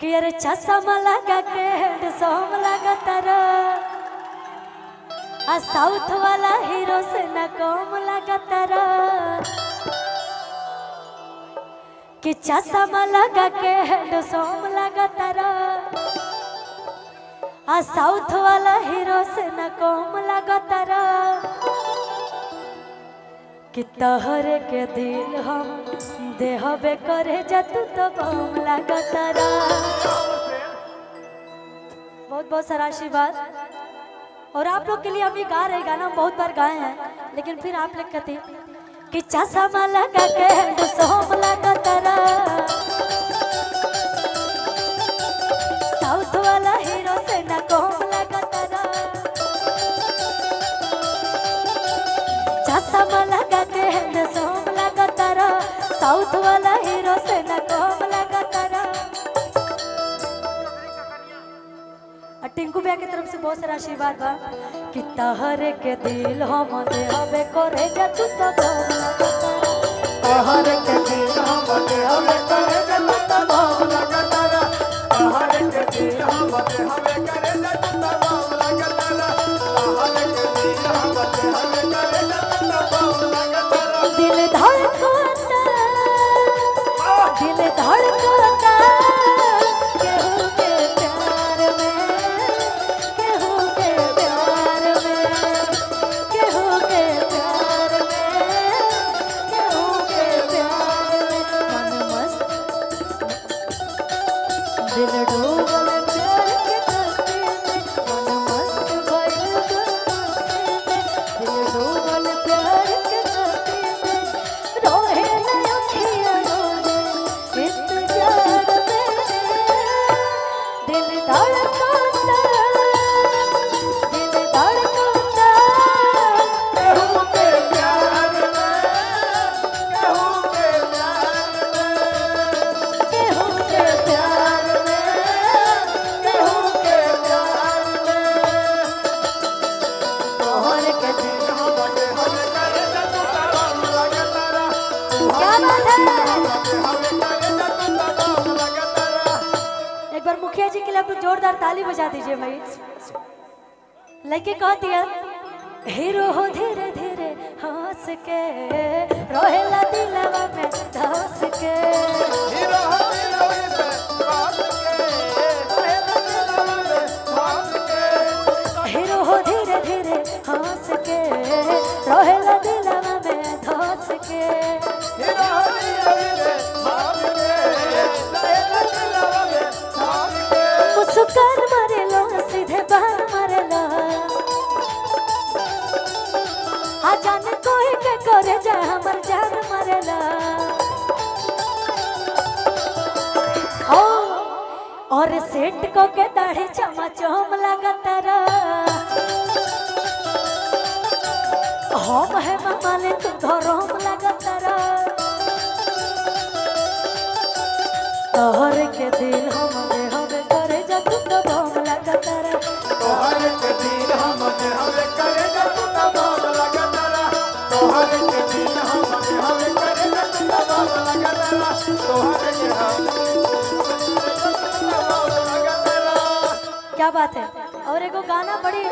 कि अरे चश्मा लगा के हैंडसम लगा तारा आ साउथ वाला हीरो से न कम लगा तारा कि चश्मा लगा के हैंडसम लगा तारा आ साउथ वाला हीरो से न कम लगा तारा कि तोहरे के दिल हम देहबे करे जतू तो बम लगा तारा। बहुत बहुत सारा आशीर्वाद। और आप लोग के लिए हम ये गा रहे गाना बहुत बार गाए हैं लेकिन फिर आप लोग कहते कि चश्मा लगा के हैंडसम लगा तारा साउथ वाला हीरो से न कम लगा तारा चश्मा लगा के हैंडसम लगा तारा साउथ वाला हीरो से न कम लगा तारा। टिंकू भैया की तरफ से बहुत सारा आशीर्वाद बा कि तहरे के दिल हम देहबे करे जतू तो बम लगा तारा तोहरे के दिल हम देहबे करे जतू तो बम लगा तारा तोहरे के दिल हम देहबे करे जतू तो बम लगा तारा तोहरे के दिल हम देहबे करे जतू तो बम लगा तारा। दिल धड़कता केहू के प्यार में केहू के प्यार में केहू के प्यार में केहू के प्यार में मन मस्त दिल डूबल प्यार के कस्ती में मन मस्त भइल मस्ती में दिल डूबल प्यार के कस्ती में रोहे न अखियाँ रोजे इंतजार में दिल धड़कता केहू के प्यार में केहू के प्यार में केहू के प्यार केहू के प्यार में तोहरे के दिल हम देहबे करे जतू तो बम लगा तारा क्या बात है। देहबे करे जतू तो बम लगा तारा। एक बार मुखिया जी के लिए आप लोग जोरदार ताली बजा दीजिए भाई। लड़के कहती है हीरो हो धीरे धीरे हंस के रोहेला दिलवा में धस के हीरो हीरोइन पे बात के पहले दिलवा में बात के हीरो हो धीरे धीरे हंस के रोहेला दिलवा में धस के हीरो हीरोइन पे बात के पहले दिलवा में बात के मुस्कान मारे लो सीधे बाहर मारे लो आ जाने कोई के करे जा हमर जान मारे लो ओ और सेट को के दाढ़ी चमाचम लगा तारा हम है माने तू धरम लगा तारा तोहरे के दिल हम देहबे करे जतू तो बम लगा तारा तोहरे के दिल हम देहबे करे जतू तो बम लगा तारा तोहरे के दिल हम देहबे करे जतू तो बम लगा तारा तोहरे के हम क्या बात है। और एगो गाना बड़ी